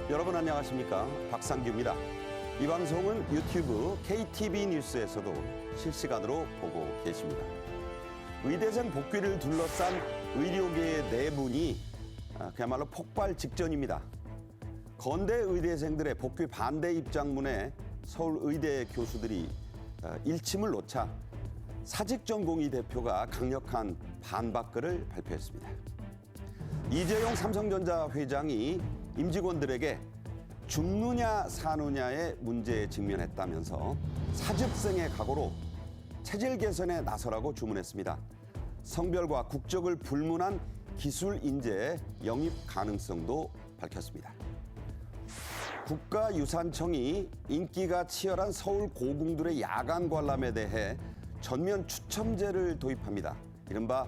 여러분 안녕하십니까? 박상규입니다. 이 방송은 유튜브 KTV 뉴스에서도 실시간으로 보고 계십니다. 의대생 복귀를 둘러싼 의료계의 내분이 그야말로 폭발 직전입니다. 건대 의대생들의 복귀 반대 입장문에 서울의대 교수들이 일침을 놓자 사직전공의 대표가 강력한 반박글을 발표했습니다. 이재용 삼성전자 회장이 임직원들에게 죽느냐 사느냐의 문제에 직면했다면서 사직생의 각오로 체질 개선에 나서라고 주문했습니다. 성별과 국적을 불문한 기술 인재의 영입 가능성도 밝혔습니다. 국가유산청이 인기가 치열한 서울 고궁들의 야간 관람에 대해 전면 추첨제를 도입합니다. 이른바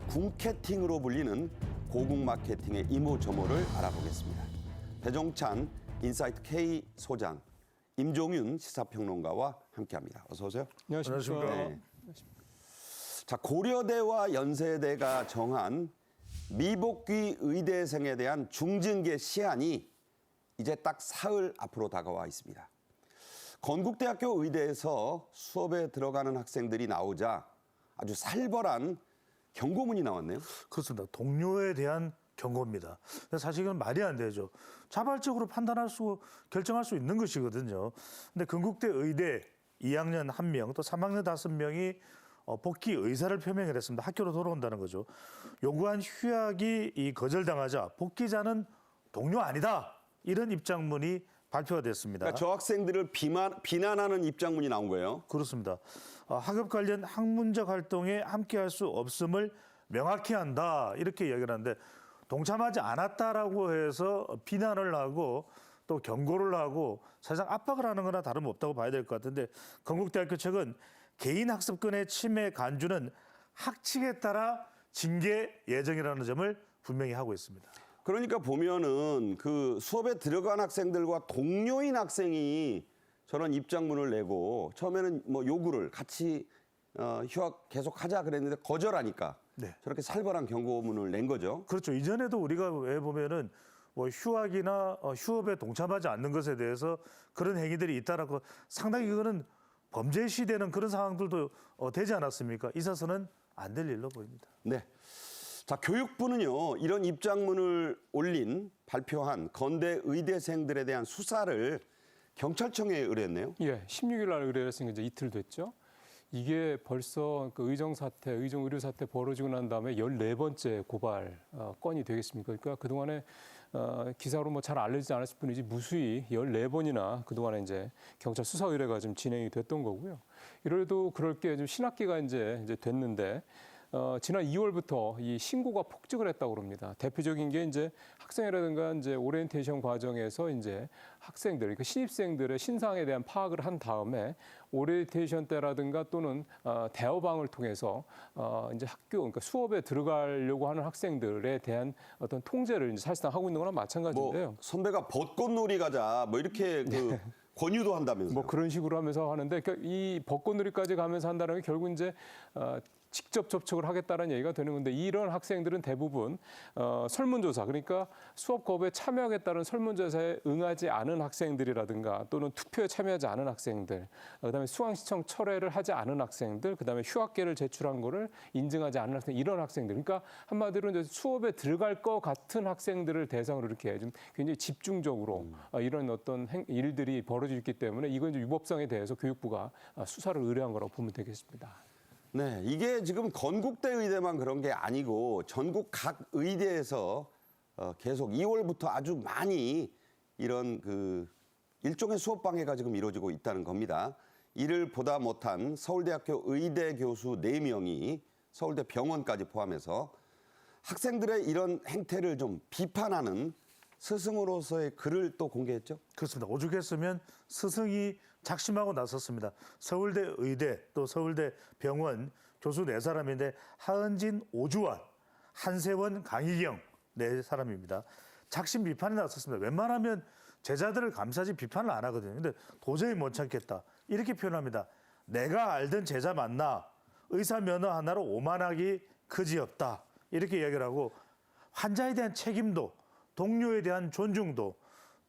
궁캐팅으로 불리는 고궁 마케팅의 이모저모를 알아보겠습니다. 배종찬 인사이트 K 소장, 임종윤 시사평론가와 함께합니다. 어서 오세요. 안녕하십니까. 네. 자, 고려대와 연세대가 정한 미복귀 의대생에 대한 중징계 시한이 이제 딱 사흘 앞으로 다가와 있습니다. 건국대학교 의대에서 수업에 들어가는 학생들이 나오자 아주 살벌한 경고문이 나왔네요. 그렇습니다. 동료에 대한 경고입니다. 사실 이건 말이 안 되죠. 자발적으로 결정할 수 있는 것이거든요. 근데 건국대 의대 2학년 1명, 또 3학년 5명이 복귀 의사를 표명을 했습니다. 학교로 돌아온다는 거죠. 요구한 휴학이 거절당하자 복귀자는 동료 아니다. 이런 입장문이 발표가 됐습니다. 그러니까 저 학생들을 비난하는 입장문이 나온 거예요. 그렇습니다. 학업 관련 학문적 활동에 함께할 수 없음을 명확히 한다. 이렇게 이야기를 하는데 동참하지 않았다라고 해서 비난을 하고 또 경고를 하고 사실상 압박을 하는 거나 다름없다고 봐야 될 것 같은데 건국대학교 측은 개인 학습권의 침해 간주는 학칙에 따라 징계 예정이라는 점을 분명히 하고 있습니다. 그러니까 보면은 그 수업에 들어간 학생들과 동료인 학생이 저런 입장문을 내고 처음에는 뭐 요구를 같이 휴학 계속하자 그랬는데 거절하니까 네. 저렇게 살벌한 경고문을 낸 거죠. 그렇죠. 이전에도 우리가 왜 보면은 뭐 휴학이나 휴업에 동참하지 않는 것에 대해서 그런 행위들이 있다라고 상당히 그거는 범죄 시되는 그런 상황들도 되지 않았습니까? 있어서는 안 될 일로 보입니다. 네. 자, 교육부는요, 이런 입장문을 발표한 건대 의대생들에 대한 수사를 경찰청에 의뢰했네요. 예, 16일 날 의뢰했으니까 이제 이틀 됐죠. 이게 벌써 그 의정 의료 사태 벌어지고 난 다음에 14번째 고발 건이 되겠습니까? 그러니까 그동안에 기사로 뭐 잘 알려지지 않았을 뿐이지 무수히 14번이나 그동안에 이제 경찰 수사 의뢰가 좀 진행이 됐던 거고요. 이래도 그럴 게 좀 신학기가 이제 됐는데 지난 2월부터 이 신고가 폭증을 했다고 합니다. 대표적인 게 이제 학생이라든가 이제 오리엔테이션 과정에서 이제 학생들, 그러니까 신입생들의 신상에 대한 파악을 한 다음에 오리엔테이션 때라든가 또는 대화방을 통해서 이제 그러니까 수업에 들어가려고 하는 학생들에 대한 어떤 통제를 이제 사실상 하고 있는 거나 마찬가지인데요. 뭐 선배가 벚꽃놀이 가자 뭐 이렇게 권유도 한다면서요. 뭐 그런 식으로 하면서 하는데 그러니까 이 벚꽃놀이까지 가면서 한다는 게 결국 이제 직접 접촉을 하겠다는 얘기가 되는 건데 이런 학생들은 대부분 설문조사 그러니까 수업 거부에 참여하겠다는 설문조사에 응하지 않은 학생들이라든가 또는 투표에 참여하지 않은 학생들 그다음에 수강 신청 철회를 하지 않은 학생들 그다음에 휴학계를 제출한 거를 인증하지 않은 학생 이런 학생들 그러니까 한마디로 이제 수업에 들어갈 것 같은 학생들을 대상으로 이렇게 좀 굉장히 집중적으로 이런 어떤 일들이 벌어지기 때문에 이건 이제 위법성에 대해서 교육부가 수사를 의뢰한 거라고 보면 되겠습니다. 네, 이게 지금 건국대 의대만 그런 게 아니고 전국 각 의대에서 계속 2월부터 아주 많이 이런 그 일종의 수업 방해가 지금 이루어지고 있다는 겁니다. 이를 보다 못한 서울대학교 의대 교수 4명이 서울대 병원까지 포함해서 학생들의 이런 행태를 좀 비판하는 스승으로서의 글을 또 공개했죠? 그렇습니다. 오죽했으면 스승이 작심하고 나섰습니다. 서울대 의대 또 서울대 병원 교수 4사람인데 하은진, 오주환, 한세원, 강희경 4사람입니다. 작심 비판에 나섰습니다. 웬만하면 제자들을 감싸지 비판을 안 하거든요. 근데 도저히 못 참겠다. 이렇게 표현합니다. 내가 알던 제자 맞나? 의사 면허 하나로 오만하기 그지없다. 이렇게 이야기를 하고 환자에 대한 책임도 동료에 대한 존중도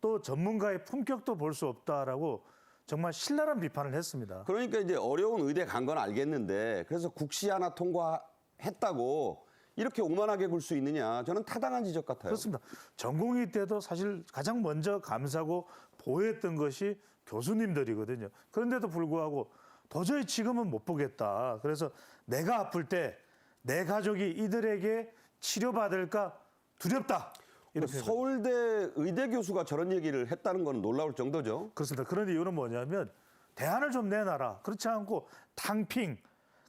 또 전문가의 품격도 볼 수 없다라고 정말 신랄한 비판을 했습니다. 그러니까 이제 어려운 의대 간 건 알겠는데 그래서 국시 하나 통과했다고 이렇게 오만하게 굴 수 있느냐 저는 타당한 지적 같아요. 그렇습니다. 전공의 때도 사실 가장 먼저 감사하고 보호했던 것이 교수님들이거든요. 그런데도 불구하고 도저히 지금은 못 보겠다. 그래서 내가 아플 때 내 가족이 이들에게 치료받을까 두렵다. 이렇게 서울대 의대 교수가 저런 얘기를 했다는 건 놀라울 정도죠. 그렇습니다. 그런 이유는 뭐냐면 대안을 좀 내놔라. 그렇지 않고 탕핑,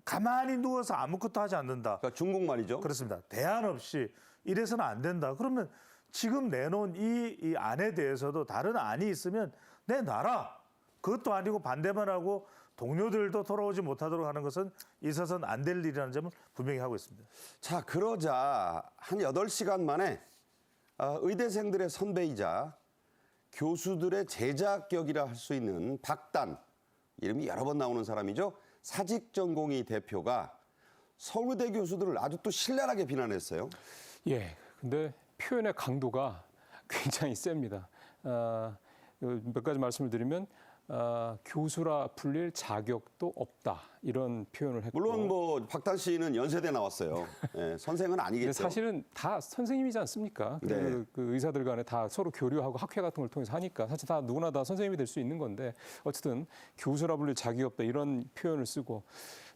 가만히 누워서 아무것도 하지 않는다. 그러니까 중국말이죠. 그렇습니다. 대안 없이 이래서는 안 된다. 그러면 지금 내놓은 이 안에 대해서도 다른 안이 있으면 내놔라. 그것도 아니고 반대만 하고 동료들도 돌아오지 못하도록 하는 것은 있어서는 안 될 일이라는 점을 분명히 하고 있습니다. 자, 그러자 한 8시간 만에 의대생들의 선배이자 교수들의 제자격이라 할 수 있는 박단, 이름이 여러 번 나오는 사람이죠. 사직전공의 대표가 서울대 교수들을 아주 또 신랄하게 비난했어요. 예, 근데 표현의 강도가 굉장히 셉니다. 몇 가지 말씀을 드리면 교수라 불릴 자격도 없다 이런 표현을 했고 물론 뭐 박단 씨는 연세대 나왔어요. 예, 선생은 아니겠죠. 근데 사실은 다 선생님이지 않습니까? 네. 그 의사들 간에 다 서로 교류하고 학회 같은 걸 통해서 하니까 사실 다 누구나 다 선생님이 될 수 있는 건데 어쨌든 교수라 불릴 자격이 없다 이런 표현을 쓰고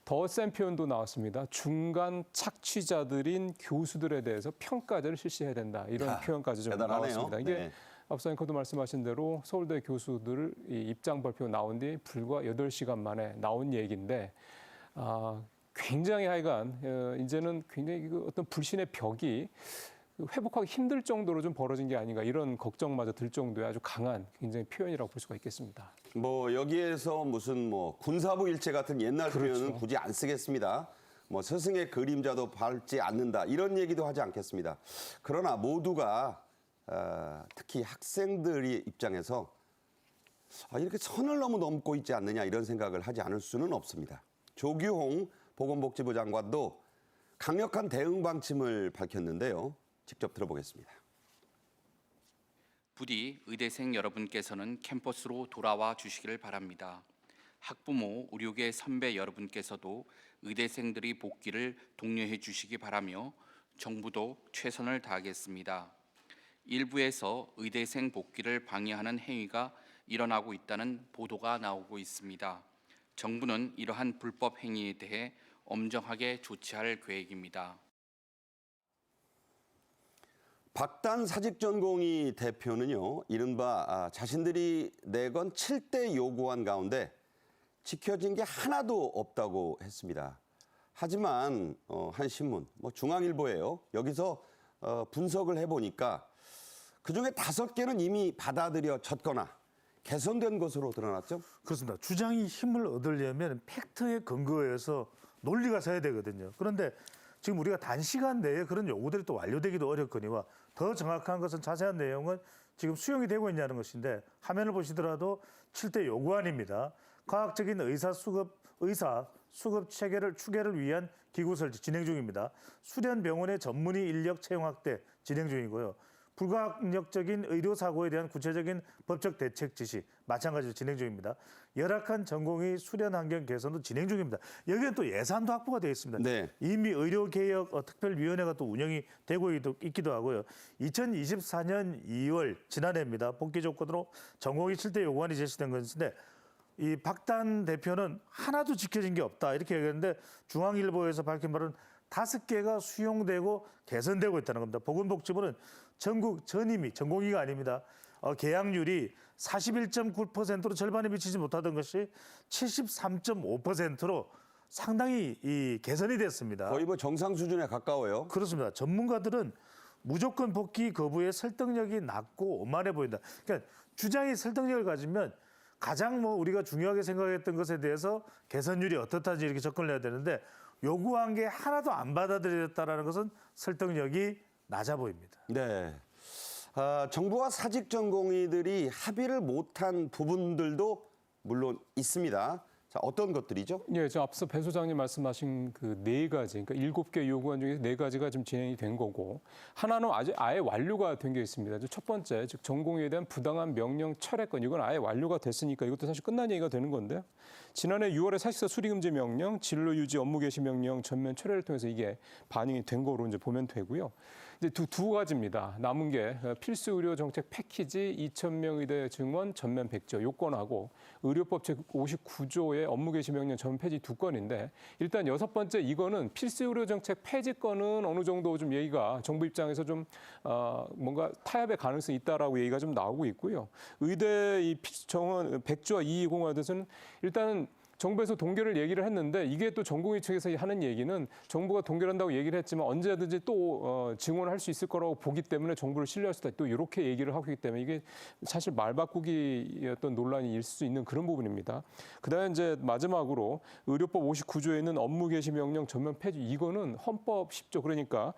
더 센 표현도 나왔습니다. 중간 착취자들인 교수들에 대해서 평가제를 실시해야 된다 이런 표현까지 좀 대단하네요. 나왔습니다. 이게 네. 앞서 앵커도 말씀하신 대로 서울대 교수들 이 입장 발표 나온 뒤 불과 8시간 만에 나온 얘기인데 굉장히 하여간 이제는 굉장히 그 어떤 불신의 벽이 회복하기 힘들 정도로 좀 벌어진 게 아닌가 이런 걱정마저 들 정도의 아주 강한 굉장히 표현이라고 볼 수가 있겠습니다. 뭐 여기에서 무슨 뭐 군사부 일체 같은 옛날 표현은 굳이 안 쓰겠습니다. 뭐 스승의 그림자도 밟지 않는다 이런 얘기도 하지 않겠습니다. 그러나 모두가 특히 학생들의 입장에서 이렇게 선을 너무 넘고 있지 않느냐 이런 생각을 하지 않을 수는 없습니다. 조규홍 보건복지부 장관도 강력한 대응 방침을 밝혔는데요. 직접 들어보겠습니다. 부디 의대생 여러분께서는 캠퍼스로 돌아와 주시기를 바랍니다. 학부모, 의료계 선배 여러분께서도 의대생들이 복귀를 독려해 주시기 바라며 정부도 최선을 다하겠습니다. 일부에서 의대생 복귀를 방해하는 행위가 일어나고 있다는 보도가 나오고 있습니다. 정부는 이러한 불법 행위에 대해 엄정하게 조치할 계획입니다. 박단 사직전공의 대표는요, 이른바 자신들이 내건 7대 요구안 가운데 지켜진 게 하나도 없다고 했습니다. 하지만 한 신문, 중앙일보예요. 여기서 분석을 해보니까 그중에 5개는 이미 받아들여졌거나 개선된 것으로 드러났죠. 그렇습니다. 주장이 힘을 얻으려면 팩트에 근거해서 논리가 서야 되거든요. 그런데 지금 우리가 단시간 내에 그런 요구들이 또 완료되기도 어렵거니와 더 정확한 것은 자세한 내용은 지금 수용이 되고 있냐는 것인데 화면을 보시더라도 7대 요구안입니다. 과학적인 의사 수급 체계를 위한 기구 설치 진행 중입니다. 수련 병원의 전문의 인력 채용 확대 진행 중이고요. 불가항력적인 의료 사고에 대한 구체적인 법적 대책 지시 마찬가지로 진행 중입니다. 열악한 전공의 수련 환경 개선도 진행 중입니다. 여기는 또 예산도 확보가 되어 있습니다. 네. 이미 의료개혁 특별위원회가 또 운영이 되고 있기도 하고요. 2024년 2월 지난해입니다. 복귀 조건으로 전공의 7대 요구안이 제시된 것인데 이 박단 대표는 하나도 지켜진 게 없다 이렇게 얘기했는데 중앙일보에서 밝힌 바는 5개가 수용되고 개선되고 있다는 겁니다. 보건복지부는 전국 전임이 전공의가 아닙니다. 계약률이 41.9%로 절반에 미치지 못하던 것이 73.5%로 상당히 개선이 됐습니다. 거의 정상 수준에 가까워요. 그렇습니다. 전문가들은 무조건 복귀 거부의 설득력이 낮고 오만해 보인다. 그러니까 주장이 설득력을 가지면 가장 우리가 중요하게 생각했던 것에 대해서 개선율이 어떻다지 이렇게 접근을 해야 되는데 요구한 게 하나도 안 받아들여졌다는 것은 설득력이 낮아 보입니다. 네. 정부와 사직전공의들이 합의를 못한 부분들도 물론 있습니다. 자, 어떤 것들이죠? 예, 저 앞서 배 소장님 말씀하신 그 4가지, 그러니까 7개 요구안 중에 4가지가 좀 진행이 된 거고, 하나는 아예 완료가 된 게 있습니다. 첫 번째, 즉 전공의에 대한 부당한 명령 철회권, 이건 아예 완료가 됐으니까 이것도 사실 끝난 얘기가 되는 건데요. 지난해 6월에 사실상 수리금지 명령, 진로 유지 업무 개시 명령 전면 철회를 통해서 이게 반영이 된 거로 이제 보면 되고요. 이제 두 가지입니다. 남은 게 필수 의료 정책 패키지 2,000명 의대 증원 전면 백지 요건하고 의료법 제59조의 업무 개시 명령 전면 폐지 2건인데, 일단 6번째 이거는 필수 의료 정책 폐지 건은 어느 정도 좀 얘기가 정부 입장에서 좀 뭔가 타협의 가능성이 있다라고 얘기가 좀 나오고 있고요. 의대 이 정원 백지와 이의공화에 대해서는 일단은 정부에서 동결을 얘기를 했는데, 이게 또 전공의 측에서 하는 얘기는 정부가 동결한다고 얘기를 했지만 언제든지 또 증원할 수 있을 거라고 보기 때문에 정부를 신뢰할 수도 있다. 또 이렇게 얘기를 하고 있기 때문에 이게 사실 말 바꾸기였던 논란이 있을 수 있는 그런 부분입니다. 그다음에 이제 마지막으로 의료법 59조에 있는 업무 개시 명령 전면 폐지, 이거는 헌법 10조, 그러니까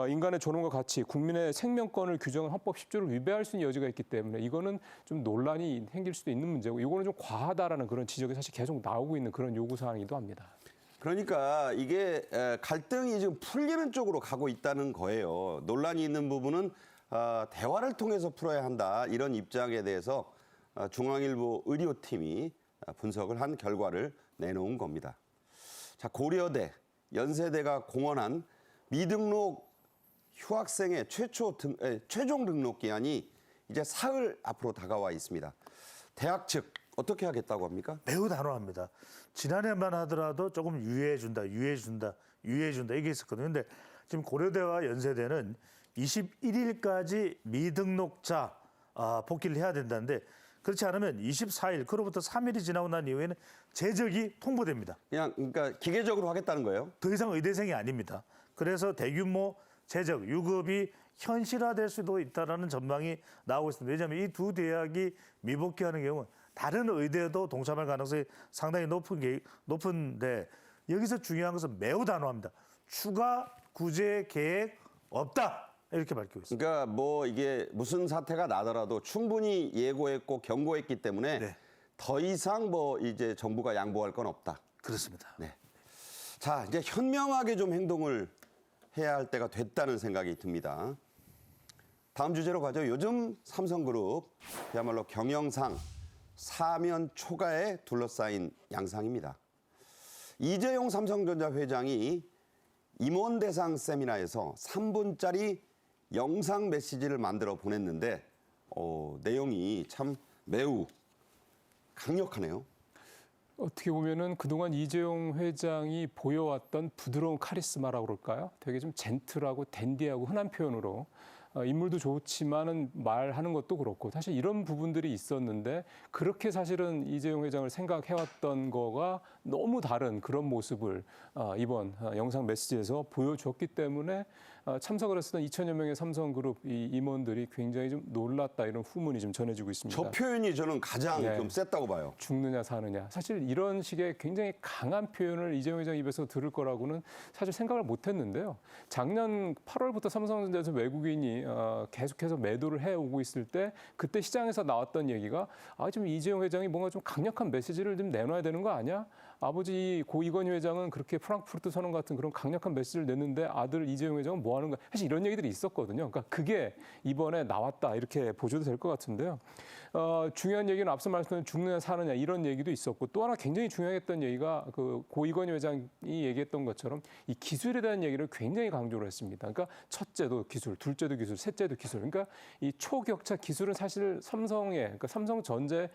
인간의 존엄과 가치, 국민의 생명권을 규정한 헌법 10조를 위배할 수 있는 여지가 있기 때문에 이거는 좀 논란이 생길 수도 있는 문제고, 이거는 좀 과하다라는 그런 지적이 사실 계속 나오고 있는 그런 요구 사항이기도 합니다. 그러니까 이게 갈등이 지금 풀리는 쪽으로 가고 있다는 거예요. 논란이 있는 부분은 대화를 통해서 풀어야 한다, 이런 입장에 대해서 중앙일보 의료팀이 분석을 한 결과를 내놓은 겁니다. 자, 고려대, 연세대가 공언한 미등록 휴학생의 최종 등록 기한이 이제 사흘 앞으로 다가와 있습니다. 대학 측 어떻게 하겠다고 합니까? 매우 단호합니다. 지난해만 하더라도 조금 유예해준다 이게 있었거든요. 근데 지금 고려대와 연세대는 21일까지 미등록자 복귀를 해야 된다는데, 그렇지 않으면 24일, 그로부터 3일이 지나고 난 이후에는 재적이 통보됩니다. 그러니까 기계적으로 하겠다는 거예요? 더 이상 의대생이 아닙니다. 그래서 대규모 재적, 유급이 현실화될 수도 있다는 전망이 나오고 있습니다. 왜냐하면 이 두 대학이 미복귀하는 경우는 다른 의대도 동참할 가능성이 상당히 높은데, 여기서 중요한 것은 매우 단호합니다. 추가 구제 계획 없다, 이렇게 밝히고 있습니다. 그러니까 뭐 이게 무슨 사태가 나더라도 충분히 예고했고 경고했기 때문에 네. 더 이상 뭐 이제 정부가 양보할 건 없다. 그렇습니다. 네. 자, 이제 현명하게 좀 행동을 해야 할 때가 됐다는 생각이 듭니다. 다음 주제로 가죠. 요즘 삼성그룹 그야말로 경영상 사면 초가에 둘러싸인 양상입니다. 이재용 삼성전자 회장이 임원대상 세미나에서 3분짜리 영상 메시지를 만들어 보냈는데 내용이 참 매우 강력하네요. 어떻게 보면은 그동안 이재용 회장이 보여왔던 부드러운 카리스마라고 그럴까요? 되게 좀 젠틀하고 댄디하고 흔한 표현으로 인물도 좋지만은 말하는 것도 그렇고, 사실 이런 부분들이 있었는데, 그렇게 사실은 이재용 회장을 생각해왔던 거가 너무 다른 그런 모습을 이번 영상 메시지에서 보여줬기 때문에 참석을 했었던 2,000여 명의 삼성그룹 이 임원들이 굉장히 좀 놀랐다, 이런 후문이 좀 전해지고 있습니다. 저 표현이 저는 가장 네. 좀 셌다고 봐요. 죽느냐 사느냐. 사실 이런 식의 굉장히 강한 표현을 이재용 회장 입에서 들을 거라고는 사실 생각을 못했는데요. 작년 8월부터 삼성전자에서 외국인이 계속해서 매도를 해오고 있을 때, 그때 시장에서 나왔던 얘기가 좀 이재용 회장이 뭔가 좀 강력한 메시지를 좀 내놔야 되는 거 아니야? 아버지 고 이건희 회장은 그렇게 프랑크푸르트 선언 같은 그런 강력한 메시지를 냈는데 아들 이재용 회장은 뭐 하는 거야? 사실 이런 얘기들이 있었거든요. 그러니까 그게 이번에 나왔다, 이렇게 보셔도 될 것 같은데요. 중요한 얘기는 앞서 말씀드린 죽느냐 사느냐 이런 얘기도 있었고, 또 하나 굉장히 중요했던 얘기가 그 고 이건희 회장이 얘기했던 것처럼 이 기술에 대한 얘기를 굉장히 강조를 했습니다. 그러니까 첫째도 기술, 둘째도 기술, 셋째도 기술. 그러니까 이 초격차 기술은 사실 그러니까 삼성전자의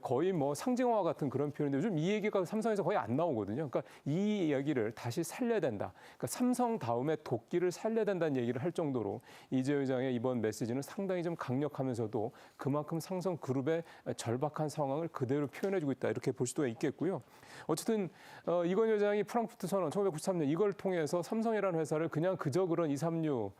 거의 뭐 상징화 같은 그런 표현인데, 요즘 이 얘기가 삼성에서 거의 안 나오거든요. 그러니까 이 이야기를 다시 살려야 된다. 그러니까 삼성 다음에 도끼를 살려야 된다는 얘기를 할 정도로 이재용 회장의 이번 메시지는 상당히 좀 강력하면서도 그만큼 삼성그룹의 절박한 상황을 그대로 표현해주고 있다, 이렇게 볼 수도 있겠고요. 어쨌든 이건희 회장이 프랑크푸르트 선언 1993년 이걸 통해서 삼성이라는 회사를 그냥 그저 그런 236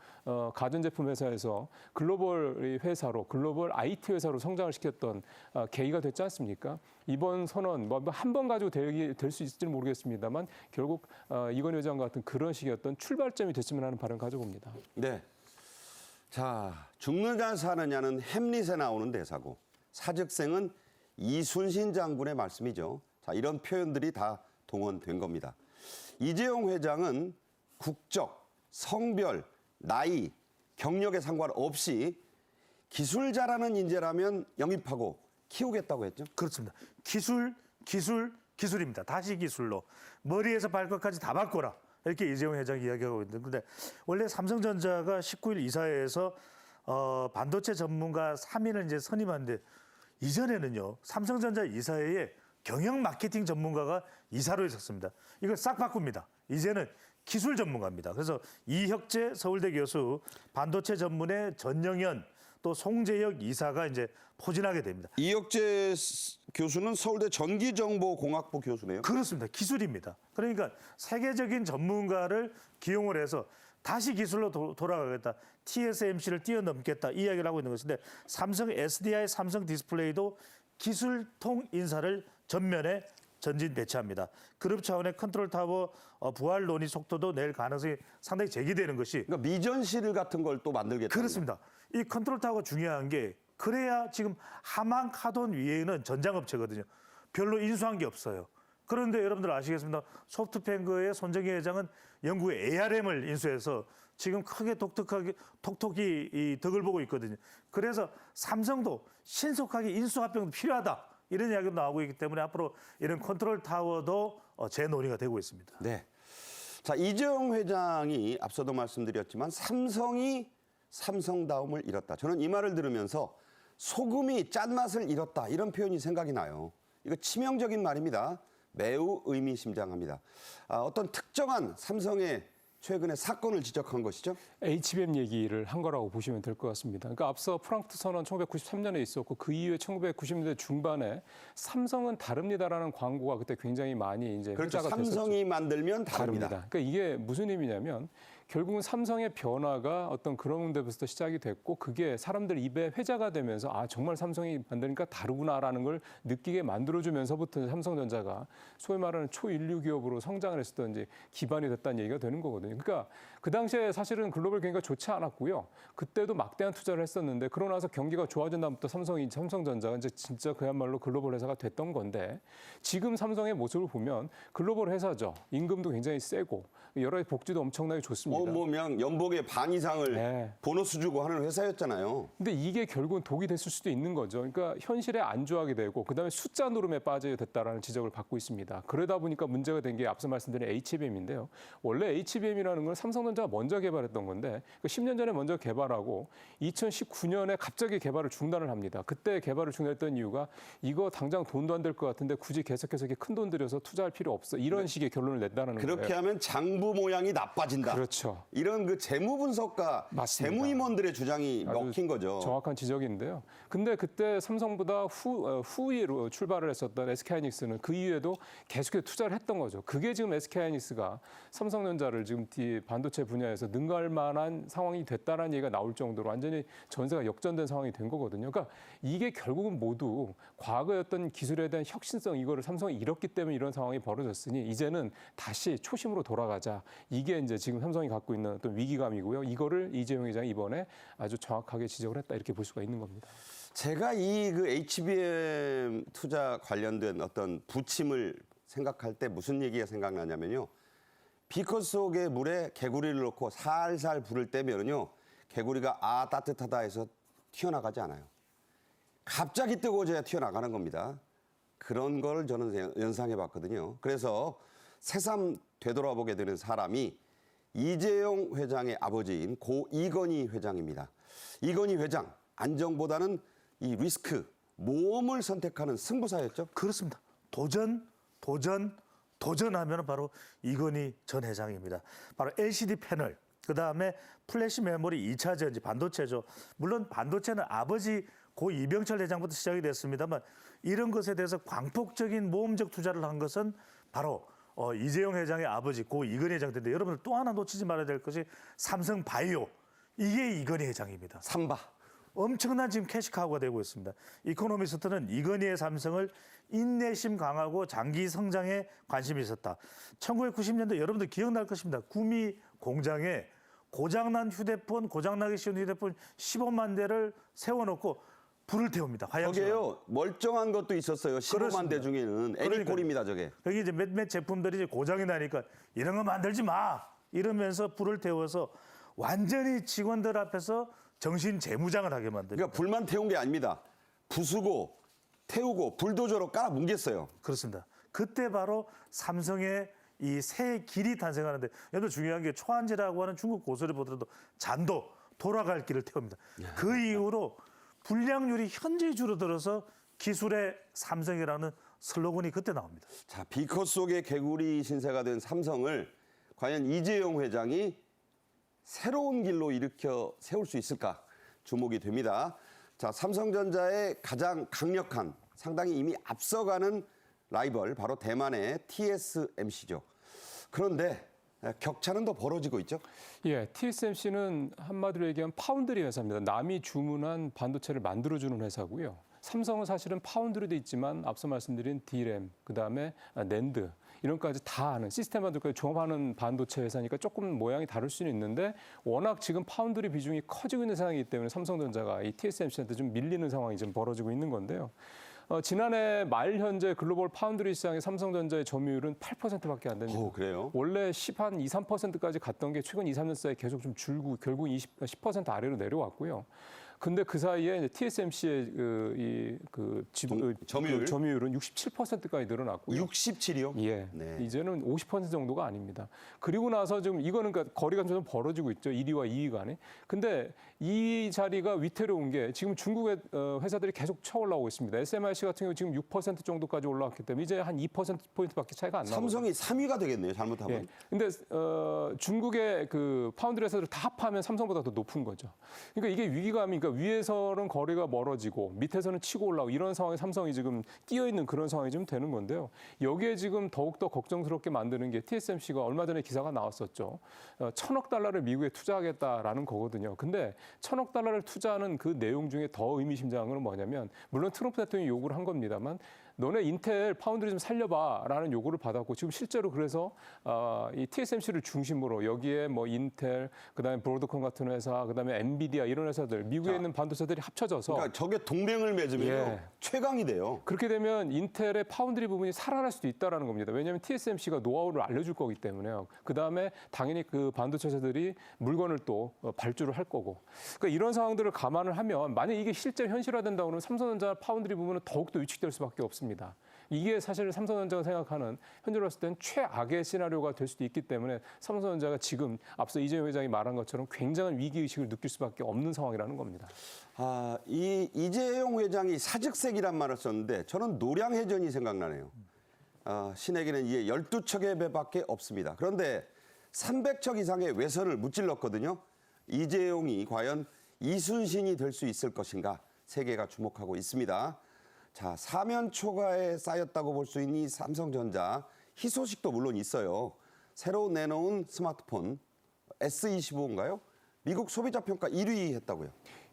가전제품 회사에서 글로벌 회사로, 글로벌 IT 회사로 성장을 시켰던 계기가 됐지 않습니까? 이번 선언 뭐 한 번 가지고 될 수 있을지는 모르겠습니다만, 결국 이건희 회장 같은 그런 식의 어떤 출발점이 됐으면 하는 바람을 가져봅니다. 네. 자, 죽느냐 사느냐는 햄릿에 나오는 대사고, 사직생은 이순신 장군의 말씀이죠. 자, 자, 이런 표현들이 다 동원된 겁니다. 이재용 회장은 국적, 성별, 나이, 경력에 상관없이 기술 잘하는 인재라면 영입하고 키우겠다고 했죠. 그렇습니다. 기술입니다. 다시 기술로 머리에서 발끝까지 다 바꿔라. 이렇게 이재용 회장이 이야기하고 있는데 원래 삼성전자가 19일 이사회에서 반도체 전문가 3인을 이제 선임하는데 이전에는요 삼성전자 이사회에 경영 마케팅 전문가가 이사로 있었습니다. 이걸 싹 바꿉니다. 이제는 기술 전문가입니다. 그래서 이혁재 서울대 교수, 반도체 전문의 전영현 또 송재혁 이사가 이제 포진하게 됩니다. 이혁재 교수는 서울대 전기정보공학부 교수네요. 그렇습니다. 기술입니다. 그러니까 세계적인 전문가를 기용을 해서 다시 기술로 돌아가겠다. TSMC를 뛰어넘겠다. 이 이야기를 하고 있는 것인데 삼성 SDI, 삼성 디스플레이도 기술통 인사를 전면에 전진 배치합니다. 그룹 차원의 컨트롤 타워 부활 논의 속도도 낼 가능성이 상당히 제기되는 것이 그러니까 미전실 같은 걸 또 만들겠다. 그렇습니다. 이 컨트롤 타워가 중요한 게 그래야 지금 하만 카돈 위에는 전장업체거든요. 별로 인수한 게 없어요. 그런데 여러분들 아시겠습니다. 소프트뱅크의 손정희 회장은 영국의 ARM을 인수해서 지금 크게 톡톡히 이 덕을 보고 있거든요. 그래서 삼성도 신속하게 인수합병도 필요하다. 이런 이야기도 나오고 있기 때문에 앞으로 이런 컨트롤 타워도 재논의가 되고 있습니다. 네. 자, 이재용 회장이 앞서도 말씀드렸지만 삼성이 삼성다움을 잃었다. 저는 이 말을 들으면서 소금이 짠맛을 잃었다. 이런 표현이 생각이 나요. 이거 치명적인 말입니다. 매우 의미심장합니다. 어떤 특정한 삼성의 최근의 사건을 지적한 것이죠. HBM 얘기를 한 거라고 보시면 될 것 같습니다. 그러니까 앞서 프랑크푸르트 선언 1993년에 있었고 그 이후에 1990년대 중반에 삼성은 다릅니다라는 광고가 그때 굉장히 많이 이제 그렇죠. 회자가 됐었죠. 삼성이 만들면 다릅니다. 그러니까 이게 무슨 의미냐면 결국은 삼성의 변화가 어떤 그런 데부터 시작이 됐고 그게 사람들 입에 회자가 되면서 아 정말 삼성이 만드니까 다르구나라는 걸 느끼게 만들어주면서부터 삼성전자가 소위 말하는 초인류 기업으로 성장을 했었던 이제 기반이 됐다는 얘기가 되는 거거든요. 그러니까 그 당시에 사실은 글로벌 경기가 좋지 않았고요. 그때도 막대한 투자를 했었는데 그러고 나서 경기가 좋아진 다음부터 삼성전자가 이제 진짜 그야말로 글로벌 회사가 됐던 건데 지금 삼성의 모습을 보면 글로벌 회사죠. 임금도 굉장히 세고 여러 가지 복지도 엄청나게 좋습니다. 그냥 연봉의 반 이상을 네. 보너스 주고 하는 회사였잖아요. 근데 이게 결국은 독이 됐을 수도 있는 거죠. 그러니까 현실에 안주하게 되고 그다음에 숫자 노름에 빠져야 됐다라는 지적을 받고 있습니다. 그러다 보니까 문제가 된 게 앞서 말씀드린 HBM인데요. 원래 HBM이라는 건 삼성전자가 먼저 개발했던 건데 10년 전에 먼저 개발하고 2019년에 갑자기 개발을 중단을 합니다. 그때 개발을 중단했던 이유가 이거 당장 돈도 안 될 것 같은데 굳이 계속해서 이렇게 큰 돈 들여서 투자할 필요 없어. 이런 식의 결론을 냈다는 거예요. 그렇게 하면 장부 모양이 나빠진다. 그렇죠. 이런 그 재무 분석가 맞습니다. 재무임원들의 주장이 먹힌 거죠. 정확한 지적인데요. 근데 그때 삼성보다 후위로 출발을 했었던 SK하이닉스는 그 이후에도 계속해서 투자를 했던 거죠. 그게 지금 SK하이닉스가 삼성전자를 지금 반도체 분야에서 능가할 만한 상황이 됐다라는 얘기가 나올 정도로 완전히 전세가 역전된 상황이 된 거거든요. 그러니까 이게 결국은 모두 과거의 어떤 기술에 대한 혁신성 이거를 삼성이 잃었기 때문에 이런 상황이 벌어졌으니 이제는 다시 초심으로 돌아가자. 이게 이제 지금 삼성이 갖고 있는 어떤 위기감이고요. 이거를 이재용 회장이 이번에 아주 정확하게 지적을 했다 이렇게 볼 수가 있는 겁니다. 제가 이 그 HBM 투자 관련된 어떤 부침을 생각할 때 무슨 얘기가 생각나냐면요. 비커 속의 물에 개구리를 넣고 살살 불을 떼면요. 개구리가 따뜻하다 해서 튀어나가지 않아요. 갑자기 뜨거워져야 튀어나가는 겁니다. 그런 걸 저는 연상해 봤거든요. 그래서 새삼 되돌아보게 되는 사람이 이재용 회장의 아버지인 고 이건희 회장입니다. 이건희 회장, 안정보다는 이 리스크, 모험을 선택하는 승부사였죠? 그렇습니다. 도전하면 바로 이건희 전 회장입니다. 바로 LCD 패널, 그다음에 플래시 메모리 2차 전지, 반도체죠. 물론 반도체는 아버지 고 이병철 회장부터 시작이 됐습니다만 이런 것에 대해서 광폭적인 모험적 투자를 한 것은 바로 이재용 회장의 아버지 고 이건희 회장인데 여러분들 또 하나 놓치지 말아야 될 것이 삼성바이오. 이게 이건희 회장입니다. 삼바. 엄청난 지금 캐시카우가 되고 있습니다. 이코노미스트는 이건희의 삼성을 인내심 강하고 장기 성장에 관심이 있었다. 1990년대 여러분들 기억날 것입니다. 구미 공장에 고장난 휴대폰, 고장나기 쉬운 휴대폰 15만 대를 세워놓고 불을 태웁니다. 화약실. 저게요 멀쩡한 것도 있었어요. 15만 대 그렇습니다. 중에는 그러니까요. 애니콜입니다 저게. 여기 이제 몇몇 제품들이 이제 고장이 나니까 이런 거 만들지 마 이러면서 불을 태워서 완전히 직원들 앞에서 정신 재무장을 하게 만듭니다. 그러니까 불만 태운 게 아닙니다. 부수고 태우고 불도저로 깔아 뭉갰어요. 그렇습니다. 그때 바로 삼성의 이 새 길이 탄생하는데 여기서 중요한 게 초안지라고 하는 중국 고소를 보더라도 잔도 돌아갈 길을 태웁니다. 그 이후로 불량률이 현저히 줄어들어서 기술의 삼성이라는 슬로건이 그때 나옵니다. 자, 비커 속의 개구리 신세가 된 삼성을 과연 이재용 회장이 새로운 길로 일으켜 세울 수 있을까 주목이 됩니다. 자, 삼성전자의 가장 강력한 상당히 이미 앞서가는 라이벌 바로 대만의 TSMC죠. 그런데 격차는 더 벌어지고 있죠. 예, TSMC는 한마디로 얘기하면 파운드리 회사입니다. 남이 주문한 반도체를 만들어주는 회사고요. 삼성은 사실은 파운드리도 있지만 앞서 말씀드린 D램, 그다음에 낸드 이런 것까지 다 하는 시스템 만들까지 종합하는 반도체 회사니까 조금 모양이 다를 수는 있는데 워낙 지금 파운드리 비중이 커지고 있는 상황이기 때문에 삼성전자가 이 TSMC한테 좀 밀리는 상황이 지금 벌어지고 있는 건데요. 지난해 말 현재 글로벌 파운드리 시장의 삼성전자의 점유율은 8%밖에 안 됩니다. 오, 그래요? 원래 10한 2, 3%까지 갔던 게 최근 2, 3년 사이에 계속 좀 줄고 결국 10% 아래로 내려왔고요. 근데 그 사이에 이제 TSMC의 점유율은 67%까지 늘어났고요. 67이요? 예, 네. 이제는 50% 정도가 아닙니다. 그리고 나서 좀 이거는 그러니까 거리가 좀 벌어지고 있죠. 1위와 2위 간에. 근데 이 자리가 위태로운 게 지금 중국의 회사들이 계속 쳐올라오고 있습니다. SMIC 같은 경우 지금 6% 정도까지 올라왔기 때문에 이제 한 2%포인트밖에 차이가 안 나요. 삼성이 3위가 되겠네요. 잘못하면. 예. 근데 중국의 그 파운드리 회사들 다 합하면 삼성보다 더 높은 거죠. 그러니까 이게 위기감이 그러니까 위에서는 거리가 멀어지고 밑에서는 치고 올라오고 이런 상황에 삼성이 지금 끼어 있는 그런 상황이 좀 되는 건데요. 여기에 지금 더욱더 걱정스럽게 만드는 게 TSMC가 얼마 전에 기사가 나왔었죠. 1,000억 달러를 미국에 투자하겠다라는 거거든요. 근데 1,000억 달러를 투자하는 그 내용 중에 더 의미심장한 건 뭐냐면 물론 트럼프 대통령이 요구를 한 겁니다만 너네 인텔 파운드리 좀 살려봐라는 요구를 받았고 지금 실제로 그래서 이 TSMC를 중심으로 여기에 뭐 인텔 그다음에 브로드컴 같은 회사 그다음에 엔비디아 이런 회사들 미국에 있는 반도체들이 합쳐져서 그러니까 저게 동맹을 맺으면 예. 최강이 돼요. 그렇게 되면 인텔의 파운드리 부분이 살아날 수도 있다라는 겁니다. 왜냐하면 TSMC가 노하우를 알려줄 거기 때문에요. 그다음에 당연히 그 반도체 회사들이 물건을 또 발주를 할 거고. 그러니까 이런 상황들을 감안을 하면 만약 이게 실제 현실화된다고 하면 삼성전자 파운드리 부분은 더욱더 위축될 수밖에 없습니다. 이게 사실 삼성전자가 생각하는 현재로 봤을 땐 최악의 시나리오가 될 수도 있기 때문에 삼성전자가 지금 앞서 이재용 회장이 말한 것처럼 굉장한 위기의식을 느낄 수밖에 없는 상황이라는 겁니다. 이 이재용 회장이 사직색이란 말을 썼는데 저는 노량해전이 생각나네요. 신에게는 이에 12척의 배밖에 없습니다. 그런데 300척 이상의 외선을 무찔렀거든요. 이재용이 과연 이순신이 될 수 있을 것인가 세계가 주목하고 있습니다. 자, 사면 초과에 쌓였다고 볼 수 있는 이 삼성전자 희소식도 물론 있어요. 새로 내놓은 스마트폰 S25인가요? 미국 소비자 평가 1위 했다고요.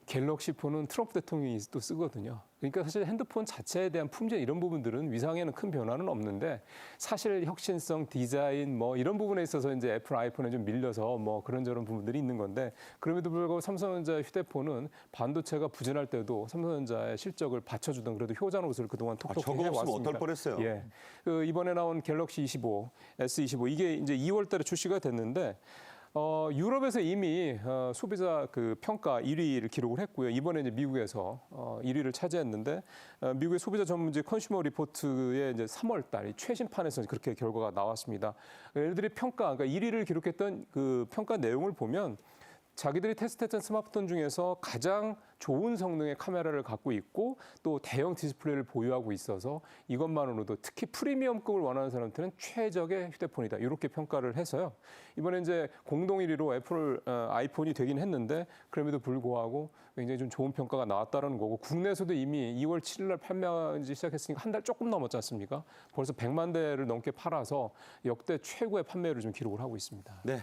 갤럭시 폰은 트럼프 대통령이 또 쓰거든요. 그러니까 사실 핸드폰 자체에 대한 품질 이런 부분들은 위상에는 큰 변화는 없는데 사실 혁신성, 디자인 뭐 이런 부분에 있어서 이제 애플 아이폰에 좀 밀려서 뭐 그런저런 부분들이 있는 건데 그럼에도 불구하고 삼성전자의 휴대폰은 반도체가 부진할 때도 삼성전자의 실적을 받쳐주던 그래도 효자 노릇을 그동안 톡톡히 저거 해왔습니다. 없으면 어떨 뻔했어요. 예, 이번에 나온 갤럭시 25, S25 이게 이제 2월달에 출시가 됐는데. 유럽에서 이미 소비자 그 평가 1위를 기록을 했고요. 이번에 이제 미국에서 1위를 차지했는데 미국의 소비자 전문지 컨슈머 리포트의 이제 3월달 최신판에서 그렇게 결과가 나왔습니다. 얘들이 평가, 그러니까 1위를 기록했던 그 평가 내용을 보면 자기들이 테스트했던 스마트폰 중에서 가장 좋은 성능의 카메라를 갖고 있고 또 대형 디스플레이를 보유하고 있어서 이것만으로도 특히 프리미엄급을 원하는 사람들은 최적의 휴대폰이다. 이렇게 평가를 해서요. 이번에 이제 공동 1위로 애플 아이폰이 되긴 했는데 그럼에도 불구하고 굉장히 좀 좋은 평가가 나왔다는 거고 국내에서도 이미 2월 7일 날 판매하기 시작했으니까 한 달 조금 넘었지 않습니까? 벌써 100만 대를 넘게 팔아서 역대 최고의 판매율을 좀 기록을 하고 있습니다. 네.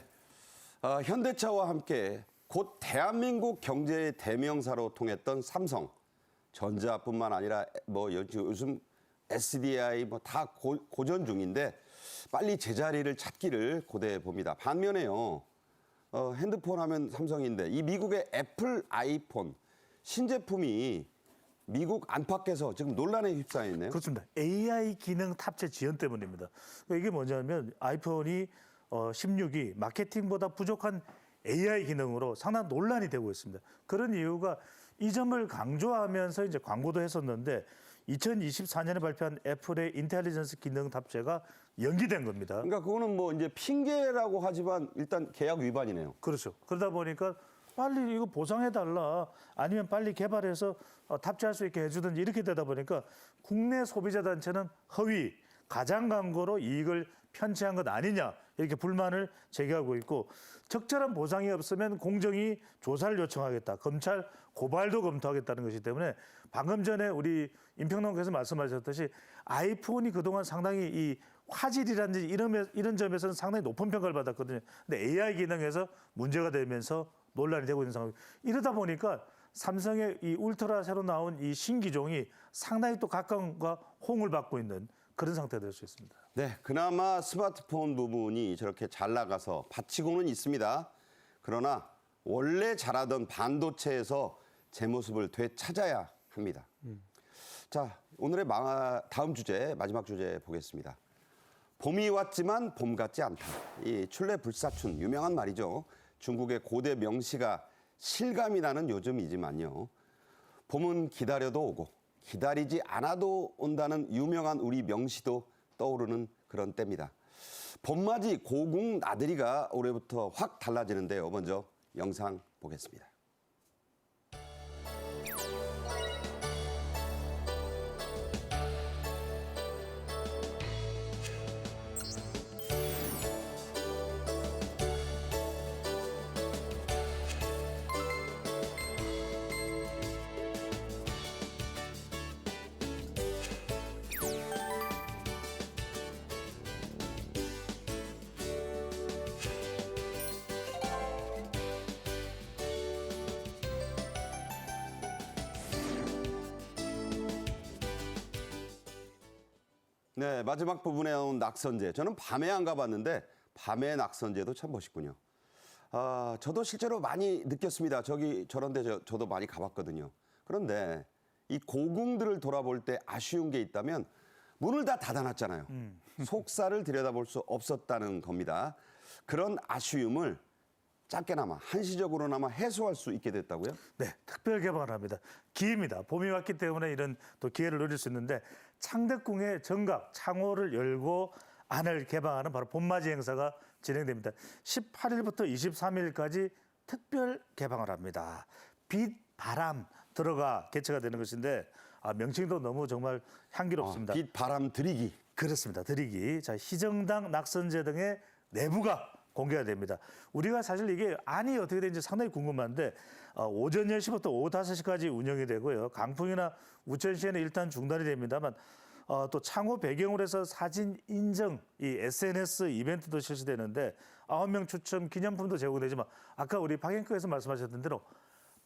현대차와 함께 곧 대한민국 경제의 대명사로 통했던 삼성, 전자뿐만 아니라 뭐 요즘 SDI 뭐 다 고전 중인데 빨리 제자리를 찾기를 고대해 봅니다. 반면에요, 핸드폰 하면 삼성인데 이 미국의 애플 아이폰 신제품이 미국 안팎에서 지금 논란에 휩싸여 있네요. 그렇습니다. AI 기능 탑재 지연 때문입니다. 그러니까 이게 뭐냐면 아이폰이 16이 마케팅보다 부족한 AI 기능으로 상당히 논란이 되고 있습니다. 그런 이유가 이 점을 강조하면서 이제 광고도 했었는데 2024년에 발표한 애플의 인텔리전스 기능 탑재가 연기된 겁니다. 그러니까 그거는 뭐 이제 핑계라고 하지만 일단 계약 위반이네요. 그렇죠. 그러다 보니까 빨리 이거 보상해달라 아니면 빨리 개발해서 탑재할 수 있게 해주든지 이렇게 되다 보니까 국내 소비자 단체는 허위, 가장 광고로 이익을 편취한 것 아니냐 이렇게 불만을 제기하고 있고 적절한 보상이 없으면 공정위 조사를 요청하겠다. 검찰 고발도 검토하겠다는 것이기 때문에 방금 전에 우리 임평론께서 말씀하셨듯이 아이폰이 그동안 상당히 이 화질이라든지 이런 점에서는 상당히 높은 평가를 받았거든요. 근데 AI 기능에서 문제가 되면서 논란이 되고 있는 상황. 이러다 보니까 삼성의 이 울트라 새로 나온 이 신기종이 상당히 또 각광과 호응을 받고 있는 그런 상태가 될 수 있습니다. 네, 그나마 스마트폰 부분이 저렇게 잘 나가서 받치고는 있습니다. 그러나 원래 잘하던 반도체에서 제 모습을 되찾아야 합니다. 자, 오늘의 다음 주제, 마지막 주제 보겠습니다. 봄이 왔지만 봄 같지 않다. 이 출래불사춘 유명한 말이죠. 중국의 고대 명시가 실감이 나는 요즘이지만요. 봄은 기다려도 오고 기다리지 않아도 온다는 유명한 우리 명시도 떠오르는 그런 때입니다. 봄맞이 고궁 나들이가 올해부터 확 달라지는데요. 먼저 영상 보겠습니다. 네, 마지막 부분에 나온 낙선제. 저는 밤에 안 가봤는데 밤에 낙선제도 참 멋있군요. 저도 실제로 많이 느꼈습니다. 저런 데 저도 많이 가봤거든요. 그런데 이 고궁들을 돌아볼 때 아쉬운 게 있다면 문을 다 닫아놨잖아요. 속살을 들여다볼 수 없었다는 겁니다. 그런 아쉬움을 짧게나마 한시적으로나마 해소할 수 있게 됐다고요? 네, 특별 개방을 합니다. 기회입니다. 봄이 왔기 때문에 이런 또 기회를 누릴 수 있는데 창덕궁의 정각 창호를 열고 안을 개방하는 바로 봄맞이 행사가 진행됩니다. 18일부터 23일까지 특별 개방을 합니다. 빛, 바람 들어가 개최가 되는 것인데 명칭도 너무 정말 향기롭습니다. 빛, 바람, 들이기. 그렇습니다. 들이기. 자, 희정당, 낙선제 등의 내부가 공개가 됩니다. 우리가 사실 이게 안이 어떻게 되는지 상당히 궁금한데 오전 10시부터 오후 5시까지 운영이 되고요. 강풍이나 우천 시에는 일단 중단이 됩니다만 또 창호 배경으로 해서 사진 인증, 이 SNS 이벤트도 실시되는데 9명 추첨 기념품도 제공되지만 아까 우리 박 앵커에서 말씀하셨던 대로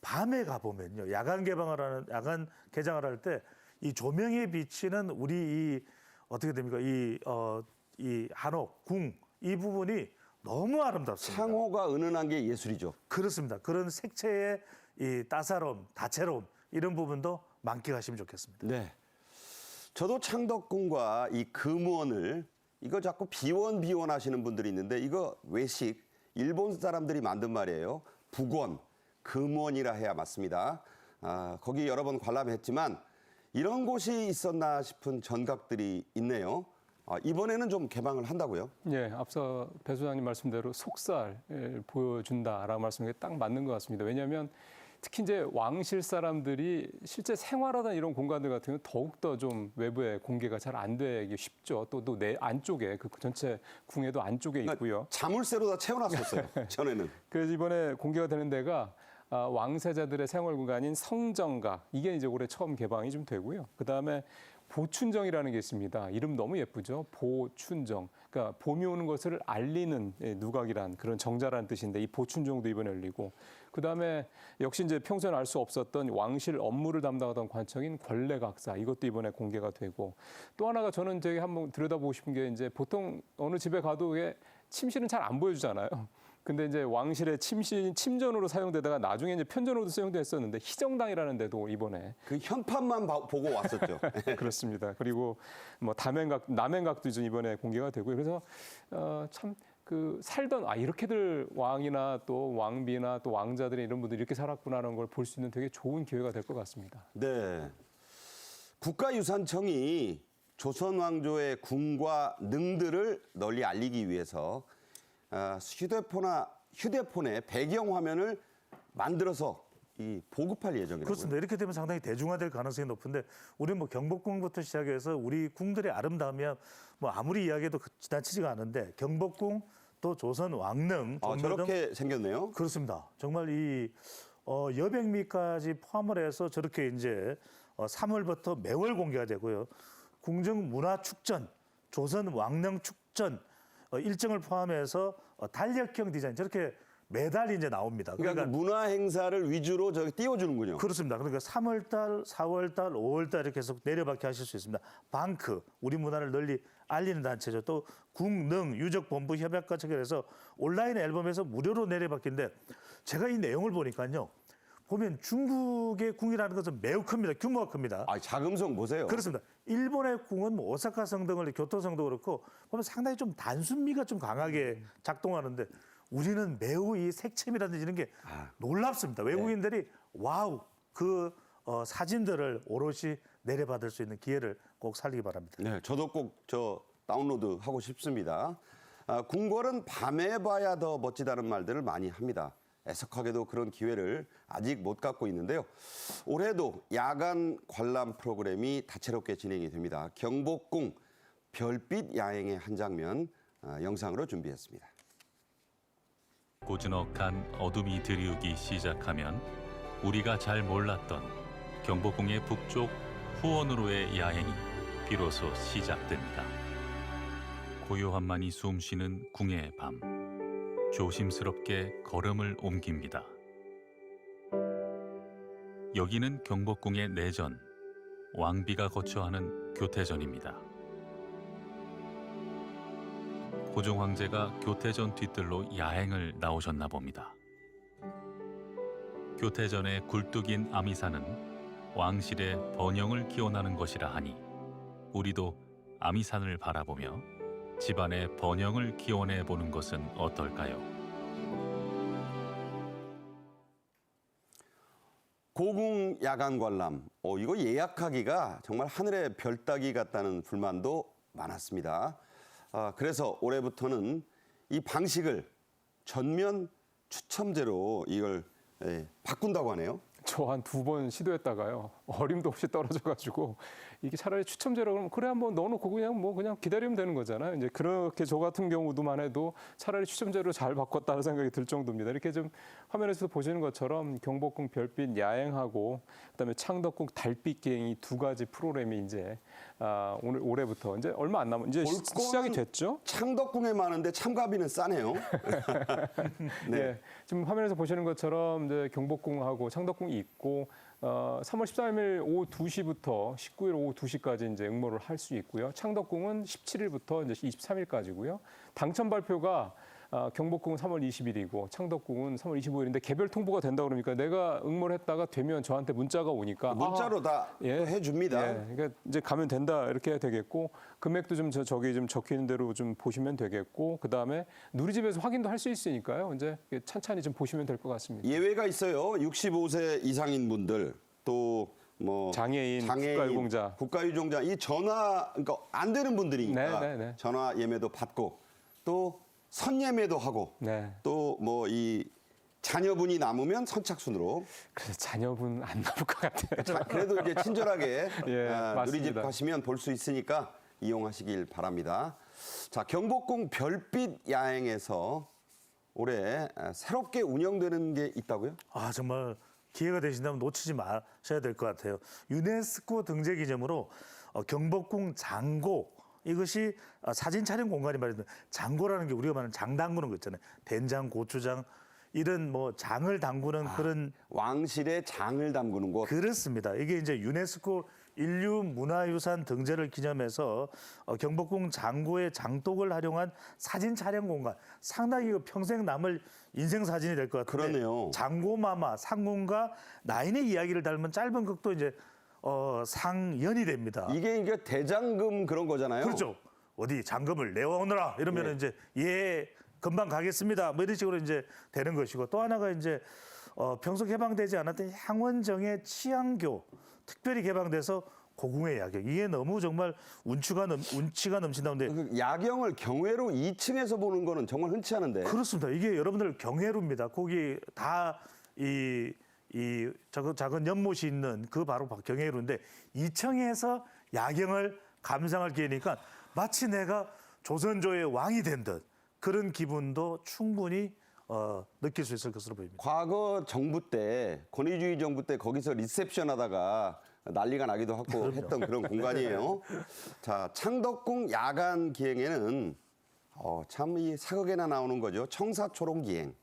밤에 가보면요. 야간 개장을 할 때 이 조명에 비치는 우리 이 어떻게 됩니까? 이 한옥, 궁 이 부분이 너무 아름답습니다. 창호가 은은한 게 예술이죠. 그렇습니다. 그런 색채의 이 따사로움, 다채로움 이런 부분도 만끽하시면 좋겠습니다. 네. 저도 창덕궁과 이 금원을 이거 자꾸 비원 하시는 분들이 있는데 이거 외식 일본 사람들이 만든 말이에요. 북원, 금원이라 해야 맞습니다. 거기 여러 번 관람했지만 이런 곳이 있었나 싶은 전각들이 있네요. 이번에는 좀 개방을 한다고요? 예, 앞서 배 소장님 말씀대로 속살을 보여준다라고 말씀이 딱 맞는 것 같습니다. 왜냐하면 특히 이제 왕실 사람들이 실제 생활하던 이런 공간들 같은 경우는 더욱더 좀 외부에 공개가 잘 안 되기 쉽죠. 또 내 안쪽에 그 전체 궁에도 안쪽에 있고요. 자물쇠로 다 채워놨었어요. 전에는. 그래서 이번에 공개가 되는 데가 왕세자들의 생활 공간인 성정각 이게 이제 올해 처음 개방이 좀 되고요. 그 다음에 보춘정이라는 게 있습니다. 이름 너무 예쁘죠. 보춘정. 그러니까 봄이 오는 것을 알리는 누각이란 그런 정자라는 뜻인데 이 보춘정도 이번에 열리고 그다음에 역시 이제 평소에 알 수 없었던 왕실 업무를 담당하던 관청인 권례각사 이것도 이번에 공개가 되고 또 하나가 저는 되게 한번 들여다보고 싶은 게 이제 보통 어느 집에 가도 침실은 잘 안 보여주잖아요. 근데 이제 왕실의 침전으로 사용되다가 나중에 이제 편전으로도 사용됐었는데 희정당이라는 데도 이번에 그 현판만 보고 왔었죠. 그렇습니다. 그리고 뭐 남행각도 이제 이번에 공개가 되고요. 그래서 참 그 살던 이렇게들 왕이나 또 왕비나 또 왕자들이 이런 분들이 이렇게 살았구나라는 걸 볼 수 있는 되게 좋은 기회가 될 것 같습니다. 네. 국가유산청이 조선 왕조의 궁과 능들을 널리 알리기 위해서 휴대폰의 배경 화면을 만들어서 보급할 예정이라고요. 그렇습니다. 이렇게 되면 상당히 대중화될 가능성이 높은데 우리 뭐 경복궁부터 시작해서 우리 궁들의 아름다움이야 뭐 아무리 이야기해도 지나치지가 않은데 경복궁 또 조선 왕릉 저렇게 생겼네요. 그렇습니다. 정말 이 여백미까지 포함을 해서 저렇게 이제 3월부터 매월 공개가 되고요. 궁정 문화축전, 조선 왕릉 축전 일정을 포함해서 달력형 디자인 저렇게 매달 이제 나옵니다. 그러니까 그 문화 행사를 위주로 저기 띄워주는군요. 그렇습니다. 그러니까 3월달, 4월달, 5월달 이렇게 계속 내려받게 하실 수 있습니다. 방크, 우리 문화를 널리 알리는 단체죠. 또 궁능 유적본부 협약과 체결해서 온라인 앨범에서 무료로 내려받기인데 제가 이 내용을 보니까요. 보면 중국의 궁이라는 것은 매우 큽니다. 규모가 큽니다. 자금성 보세요. 그렇습니다. 일본의 궁은 뭐 오사카성 등을 교토성도 그렇고 보면 상당히 좀 단순미가 좀 강하게 작동하는데 우리는 매우 이 색채미라든지 이런 게 놀랍습니다. 외국인들이 와우 그 사진들을 오롯이 내려받을 수 있는 기회를 꼭 살리기 바랍니다. 네, 저도 꼭 다운로드 하고 싶습니다. 궁궐은 밤에 봐야 더 멋지다는 말들을 많이 합니다. 애석하게도 그런 기회를 아직 못 갖고 있는데요. 올해도 야간 관람 프로그램이 다채롭게 진행이 됩니다. 경복궁 별빛 야행의 한 장면 영상으로 준비했습니다. 고즈넉한 어둠이 드리우기 시작하면 우리가 잘 몰랐던 경복궁의 북쪽 후원으로의 야행이 비로소 시작됩니다. 고요함만이 숨쉬는 궁의 밤, 조심스럽게 걸음을 옮깁니다. 여기는 경복궁의 내전, 왕비가 거처하는 교태전입니다. 고종 황제가 교태전 뒤뜰로 야행을 나오셨나 봅니다. 교태전의 굴뚝인 아미산은 왕실의 번영을 기원하는 것이라 하니 우리도 아미산을 바라보며 집안의 번영을 기원해 보는 것은 어떨까요? 고궁 야간 관람, 이거 예약하기가 정말 하늘의 별 따기 같다는 불만도 많았습니다. 그래서 올해부터는 이 방식을 전면 추첨제로 이걸 바꾼다고 하네요. 저 한 2번 시도했다가요. 어림도 없이 떨어져가지고 이게 차라리 추첨제로 그러면 그래 한번 넣어놓고 그냥 기다리면 되는 거잖아요. 이제 그렇게 저 같은 경우도만 해도 차라리 추첨제로 잘 바꿨다는 생각이 들 정도입니다. 이렇게 좀 화면에서 보시는 것처럼 경복궁 별빛 야행하고 그다음에 창덕궁 달빛 기행 이 2가지 프로그램이 이제 올해부터 이제 얼마 안 남은 이제 시작이 됐죠. 창덕궁에 많은데 참가비는 싸네요. 네. 네. 지금 화면에서 보시는 것처럼 이제 경복궁하고 창덕궁이 있고 3월 13일 오후 2시부터 19일 오후 2시까지 이제 응모를 할 수 있고요. 창덕궁은 17일부터 이제 23일까지고요. 당첨 발표가 경복궁은 3월 20일이고 창덕궁은 3월 25일인데 개별 통보가 된다 그러니까 내가 응모를 했다가 되면 저한테 문자가 오니까 문자로 다 해줍니다. 예, 그러니까 이제 가면 된다 이렇게 해야 되겠고 금액도 좀 저기 좀 적혀 있는 대로 좀 보시면 되겠고 그 다음에 누리집에서 확인도 할 수 있으니까요. 이제 찬찬히 좀 보시면 될 것 같습니다. 예외가 있어요. 65세 이상인 분들 또 뭐 장애인, 국가유공자 이 전화 그러니까 안 되는 분들이니까 네. 전화 예매도 받고 또 선예매도 하고 또 뭐 이 자녀분이 남으면 선착순으로 그래서 자녀분 안 남을 것 같아요. 그래도 이제 친절하게 누리집 맞습니다. 가시면 볼 수 있으니까 이용하시길 바랍니다. 자, 경복궁 별빛 야행에서 올해 새롭게 운영되는 게 있다고요? 정말 기회가 되신다면 놓치지 마셔야 될 것 같아요. 유네스코 등재 기념으로 경복궁 장고 이것이 사진 촬영 공간이 말입니다. 장고라는 게 우리가 말하는 장 담그는 거 있잖아요. 된장, 고추장 이런 뭐 장을 담그는 그런 왕실의 장을 담그는 곳. 그렇습니다. 이게 이제 유네스코 인류 문화유산 등재를 기념해서 경복궁 장고의 장독을 활용한 사진 촬영 공간, 상당히 이거 평생 남을 인생 사진이 될 것 같은데 그러네요. 장고마마 상궁과 나인의 이야기를 닮은 짧은 극도 이제 상연이 됩니다. 이게 대장금 그런 거잖아요. 그렇죠. 어디 장금을 내어오너라 이러면 네. 이제 예 금방 가겠습니다. 뭐 이런 식으로 이제 되는 것이고 또 하나가 이제 평소 개방되지 않았던 향원정의 치안교 특별히 개방돼서 고궁의 야경 이게 너무 정말 운치가 넘친다는데 그 야경을 경회로 2층에서 보는 거는 정말 흔치 않은데. 그렇습니다. 이게 여러분들 경회로입니다. 거기 다 작은 연못이 있는 그 바로 경회로인데 2층에서 야경을 감상할 기회니까 마치 내가 조선조의 왕이 된 듯 그런 기분도 충분히 느낄 수 있을 것으로 보입니다. 과거 정부 때 권위주의 정부 때 거기서 리셉션 하다가 난리가 나기도 하고 했던 그런 공간이에요. 자, 창덕궁 야간 기행에는 참 이 사극에나 나오는 거죠. 청사초롱 기행,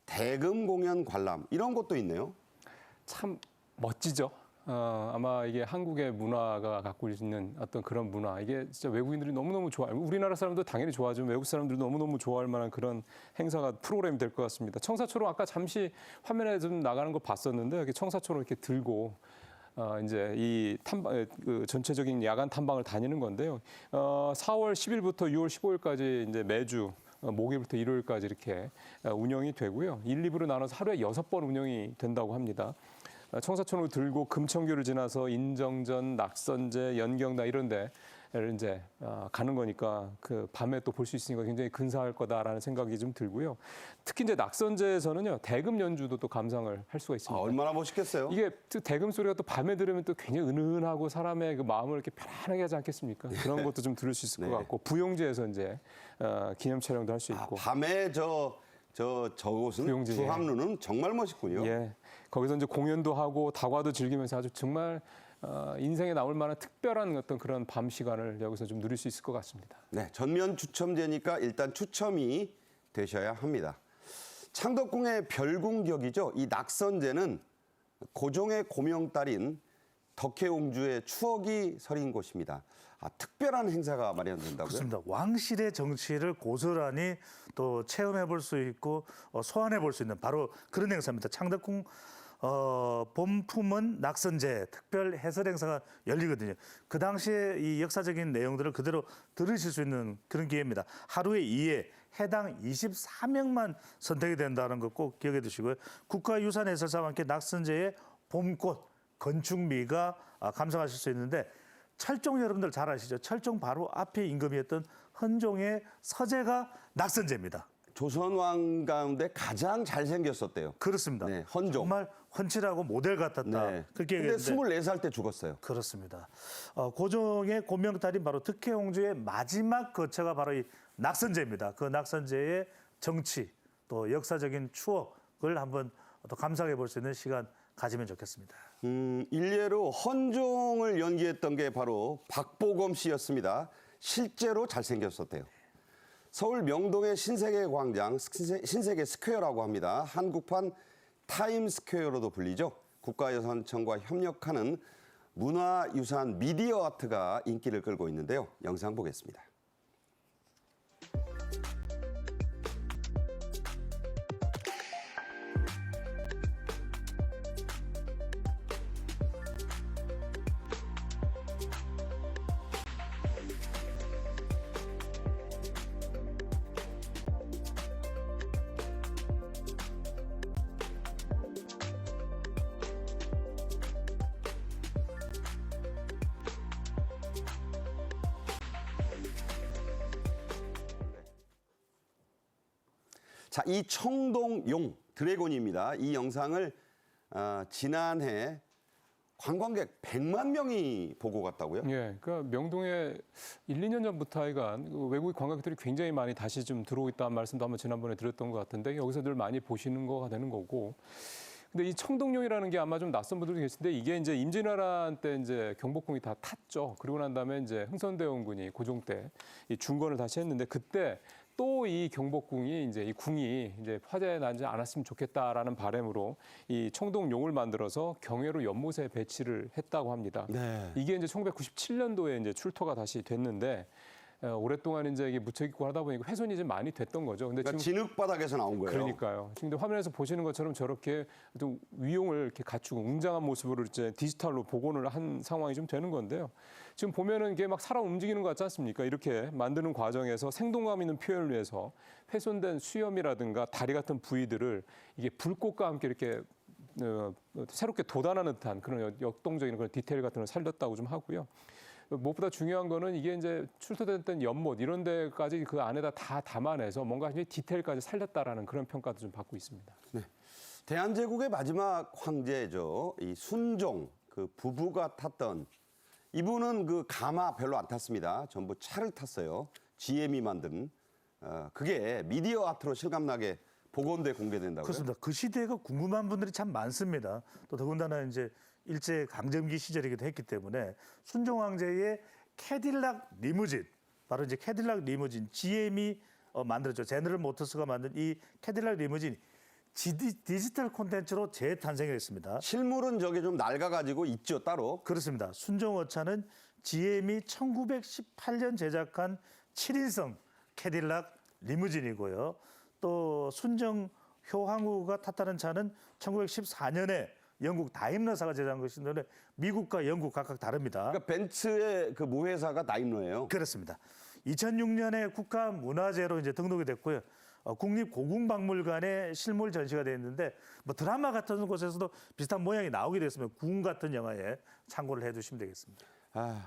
대금 공연 관람 이런 것도 있네요. 참 멋지죠. 아마 이게 한국의 문화가 갖고 있는 어떤 그런 문화, 이게 진짜 외국인들이 너무너무 좋아해요. 우리나라 사람도 당연히 좋아하지만 외국 사람들도 너무너무 좋아할 만한 그런 행사가 프로그램이 될 것 같습니다. 청사초롱 아까 잠시 화면에 좀 나가는 거 봤었는데 이렇게 청사초롱 이렇게 들고 이제 이 탐방, 그 전체적인 야간 탐방을 다니는 건데요. 4월 10일부터 6월 15일까지 이제 매주 목요일부터 일요일까지 이렇게 운영이 되고요. 1, 2부로 나눠서 하루에 6번 운영이 된다고 합니다. 청사초롱을 들고 금천교를 지나서 인정전, 낙선제, 연경당 이런 데를 이제 가는 거니까 그 밤에 또 볼 수 있으니까 굉장히 근사할 거다라는 생각이 좀 들고요. 특히 이제 낙선제에서는요. 대금 연주도 또 감상을 할 수가 있습니다. 얼마나 멋있겠어요. 이게 대금 소리가 또 밤에 들으면 또 굉장히 은은하고 사람의 그 마음을 이렇게 편안하게 하지 않겠습니까? 그런 것도 좀 들을 수 있을 것 네. 같고 부용제에서 이제 기념 촬영도 할 수 있고. 밤에 저곳은 부용제, 주함루는 정말 멋있군요. 예, 거기서 이제 공연도 하고 다과도 즐기면서 아주 정말 인생에 나올 만한 특별한 어떤 그런 밤 시간을 여기서 좀 누릴 수 있을 것 같습니다. 네, 전면 추첨제니까 일단 추첨이 되셔야 합니다. 창덕궁의 별궁격이죠. 이 낙선제는 고종의 고명딸인 덕혜옹주의 추억이 서린 곳입니다. 특별한 행사가 마련된다고요? 그렇습니다. 왕실의 정치를 고스란히 또 체험해 볼 수 있고 소환해 볼 수 있는 바로 그런 행사입니다. 창덕궁 봄품은 낙선제 특별 해설 행사가 열리거든요. 그 당시에 이 역사적인 내용들을 그대로 들으실 수 있는 그런 기회입니다. 하루에 2회 해당 24명만 선택이 된다는 거 꼭 기억해 두시고요. 국가유산 해설사와 함께 낙선제의 봄꽃 건축미가 감상하실 수 있는데 철종 여러분들 잘 아시죠? 철종 바로 앞에 임금이었던 헌종의 서재가 낙선제입니다. 조선왕 가운데 가장 잘생겼었대요. 그렇습니다. 네, 헌종. 정말 헌칠하고 모델 같았다. 네. 그렇게 근데 얘기했는데 24살 때 죽었어요. 그렇습니다. 고종의 고명딸인 바로 덕혜옹주의 마지막 거처가 바로 이 낙선제입니다. 그 낙선제의 정치 또 역사적인 추억을 한번 또 감상해 볼 수 있는 시간 가지면 좋겠습니다. 일례로 헌종을 연기했던 게 바로 박보검 씨였습니다. 실제로 잘생겼었대요. 서울 명동의 신세계 광장, 신세계 스퀘어라고 합니다. 한국판 타임스퀘어로도 불리죠. 국가유산청과 협력하는 문화유산 미디어 아트가 인기를 끌고 있는데요. 영상 보겠습니다. 자, 이 청동용 드래곤입니다. 이 영상을 지난해 관광객 100만 명이 보고 갔다고요? 예, 그러니까 명동에 1, 2년 전부터 하여간 외국 관광객들이 굉장히 많이 다시 좀 들어오고 있다는 말씀도 한번 지난번에 드렸던 것 같은데 여기서 늘 많이 보시는 거가 되는 거고. 근데 이 청동용이라는 게 아마 좀 낯선 분들도 계신데 이게 이제 임진왜란 때 이제 경복궁이 다 탔죠. 그리고 난 다음에 이제 흥선대원군이 고종 때 이 중건을 다시 했는데 그때 또 이 경복궁이 이제 이 궁이 이제 화재 나지 않았으면 좋겠다라는 바람으로 이 청동용을 만들어서 경회로 연못에 배치를 했다고 합니다. 네. 이게 이제 1997년도에 이제 출토가 다시 됐는데 오랫동안 이제 이게 묻혀있고 하다 보니까 훼손이 좀 많이 됐던 거죠. 근데 그러니까 지금 진흙바닥에서 나온 거예요. 그러니까요. 지금 화면에서 보시는 것처럼 저렇게 또 위용을 이렇게 갖추고 웅장한 모습으로 이제 디지털로 복원을 한 상황이 좀 되는 건데요. 지금 보면은 이게 막 살아 움직이는 것 같지 않습니까? 이렇게 만드는 과정에서 생동감 있는 표현을 위해서 훼손된 수염이라든가 다리 같은 부위들을 이게 불꽃과 함께 이렇게 새롭게 돋아나는 듯한 그런 역동적인 그런 디테일 같은 걸 살렸다고 좀 하고요. 무엇보다 중요한 거는 이게 이제 출토됐던 연못 이런 데까지 그 안에다 다 담아내서 뭔가 디테일까지 살렸다라는 그런 평가도 좀 받고 있습니다. 네. 대한제국의 마지막 황제죠. 이 순종 그 부부가 탔던 이분은 그 가마 별로 안 탔습니다. 전부 차를 탔어요. GM이 만든 그게 미디어 아트로 실감나게 복원돼 공개된다고요? 그렇습니다. 그 시대가 궁금한 분들이 참 많습니다. 또 더군다나 이제 일제 강점기 시절이기도 했기 때문에 순종 황제의 캐딜락 리무진, 바로 이제 캐딜락 리무진 GM이 만들었죠. 제너럴 모터스가 만든 이 캐딜락 리무진 디지털 콘텐츠로 재탄생했습니다. 실물은 저게 좀 낡아가지고 있죠 따로. 그렇습니다. 순종어차는 GM이 1918년 제작한 7인승 캐딜락 리무진이고요. 또 순정 효황후가 탔다는 차는 1914년에 영국 다임러사가 제작한 것인데 미국과 영국 각각 다릅니다. 그러니까 벤츠의 그 모회사가 다임러예요. 그렇습니다. 2006년에 국가문화재로 이제 등록이 됐고요. 국립고궁박물관에 실물 전시가 됐는데 뭐 드라마 같은 곳에서도 비슷한 모양이 나오게 됐으면 궁 같은 영화에 참고를 해두시면 되겠습니다.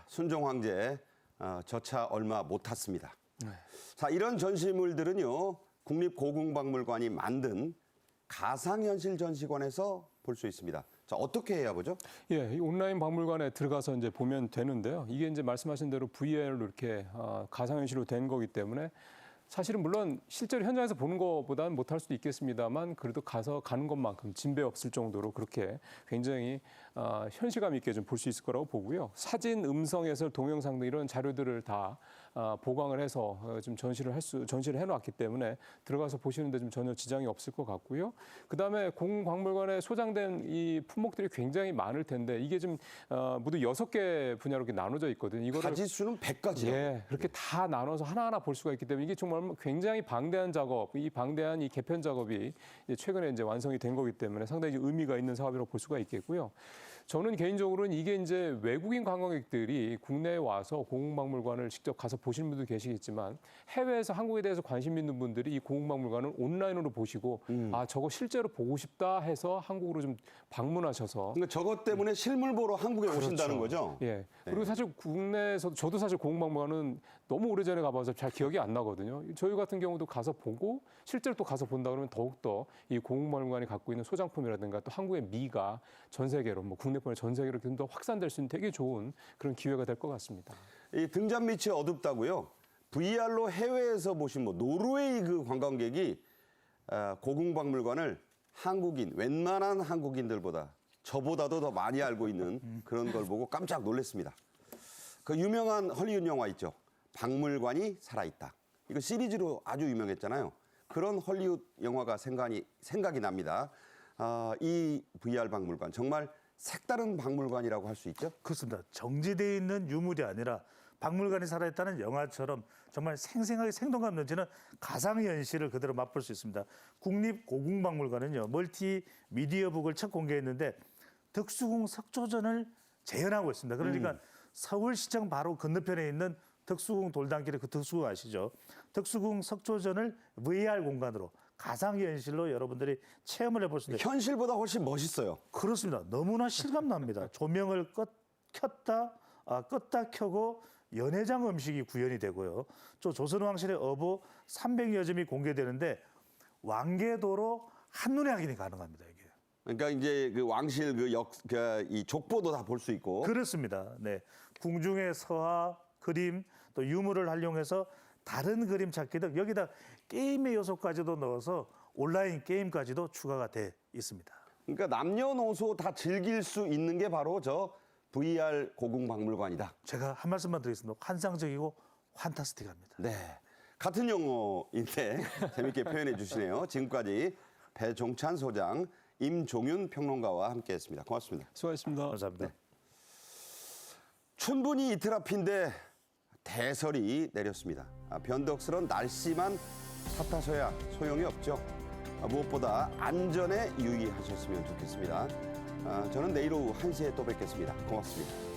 순종 황제 저 차 얼마 못 탔습니다. 자, 이런 전시물들은요 국립고궁박물관이 만든 가상현실 전시관에서 볼 수 있습니다. 자, 어떻게 해야 보죠? 예, 이 온라인 박물관에 들어가서 이제 보면 되는데요. 이게 이제 말씀하신 대로 VR로 이렇게 가상현실로 된 거기 때문에 사실은 물론 실제로 현장에서 보는 것보다는 못할 수도 있겠습니다만 그래도 가는 것만큼 진배 없을 정도로 그렇게 굉장히 현실감 있게 좀 볼 수 있을 거라고 보고요. 사진, 음성, 해설, 동영상 등 이런 자료들을 다 보강을 해서 좀 전시를 해놨기 때문에 들어가서 보시는데 좀 전혀 지장이 없을 것 같고요. 그다음에 공박물관에 소장된 이 품목들이 굉장히 많을 텐데 이게 좀 모두 6개 분야로 이렇게 나눠져 있거든요. 이거를 가지수는 100가지요. 예, 그렇게 다 나눠서 하나하나 볼 수가 있기 때문에 이게 정말 굉장히 방대한 작업, 이 방대한 이 개편 작업이 이제 최근에 이제 완성이 된 거기 때문에 상당히 의미가 있는 사업이라고 볼 수가 있겠고요. 저는 개인적으로는 이게 이제 외국인 관광객들이 국내에 와서 고궁박물관을 직접 가서 보시는 분도 계시겠지만 해외에서 한국에 대해서 관심 있는 분들이 이 고궁박물관을 온라인으로 보시고 저거 실제로 보고 싶다 해서 한국으로 좀 방문하셔서 그러니까 저것 때문에 실물 보러 한국에 오신다는 거죠? 예. 그리고 사실 국내에서 저도 사실 고궁박물관은 너무 오래전에 가봐서 잘 기억이 안 나거든요. 저희 같은 경우도 가서 보고 실제로 또 가서 본다 그러면 더욱더 이 고궁박물관이 갖고 있는 소장품이라든가 또 한국의 미가 전 세계로 뭐 국내뿐만 전 세계로 좀 더 확산될 수 있는 되게 좋은 그런 기회가 될 것 같습니다. 이 등잔 밑이 어둡다고요. VR로 해외에서 보신 뭐 노르웨이 그 관광객이 고궁박물관을 웬만한 한국인들보다 저보다도 더 많이 알고 있는 그런 걸 보고 깜짝 놀랐습니다. 그 유명한 헐리우드 영화 있죠. 박물관이 살아있다. 이거 시리즈로 아주 유명했잖아요. 그런 헐리우드 영화가 생각이 납니다. 이 VR 박물관 정말 색다른 박물관이라고 할 수 있죠? 그렇습니다. 정지되어 있는 유물이 아니라 박물관이 살아있다는 영화처럼 정말 생생하게 생동감 넘치는 가상현실을 그대로 맛볼 수 있습니다. 국립고궁박물관은요, 멀티미디어북을 첫 공개했는데 덕수궁 석조전을 재현하고 있습니다. 그러니까 서울시청 바로 건너편에 있는 덕수궁 돌담길에 그 덕수궁 아시죠? 덕수궁 석조전을 VR 공간으로 가상현실로 여러분들이 체험을 해볼 수 있는데 현실보다 훨씬 멋있어요. 그렇습니다. 너무나 실감납니다. 조명을 껐다 켜고 연회장 음식이 구현이 되고요. 또 조선왕실의 어보 300여 점이 공개되는데 왕궤도로 한눈에 확인이 가능합니다. 이게. 그러니까 이제 그 왕실 이 족보도 다 볼 수 있고. 그렇습니다. 네, 궁중의 서화, 그림, 또 유물을 활용해서 다른 그림 찾기 등 여기다 게임의 요소까지도 넣어서 온라인 게임까지도 추가가 돼 있습니다. 그러니까 남녀노소 다 즐길 수 있는 게 바로 저 VR 고궁박물관이다. 제가 한 말씀만 드리겠습니다. 환상적이고 환타스틱합니다. 네. 같은 용어인데 재밌게 표현해 주시네요. 지금까지 배종찬 소장, 임종윤 평론가와 함께했습니다. 고맙습니다. 수고하셨습니다. 감사합니다. 춘분이 이틀 앞인데 대설이 내렸습니다. 변덕스러운 날씨만 탓하셔야 소용이 없죠. 무엇보다 안전에 유의하셨으면 좋겠습니다. 저는 내일 오후 1시에 또 뵙겠습니다. 고맙습니다.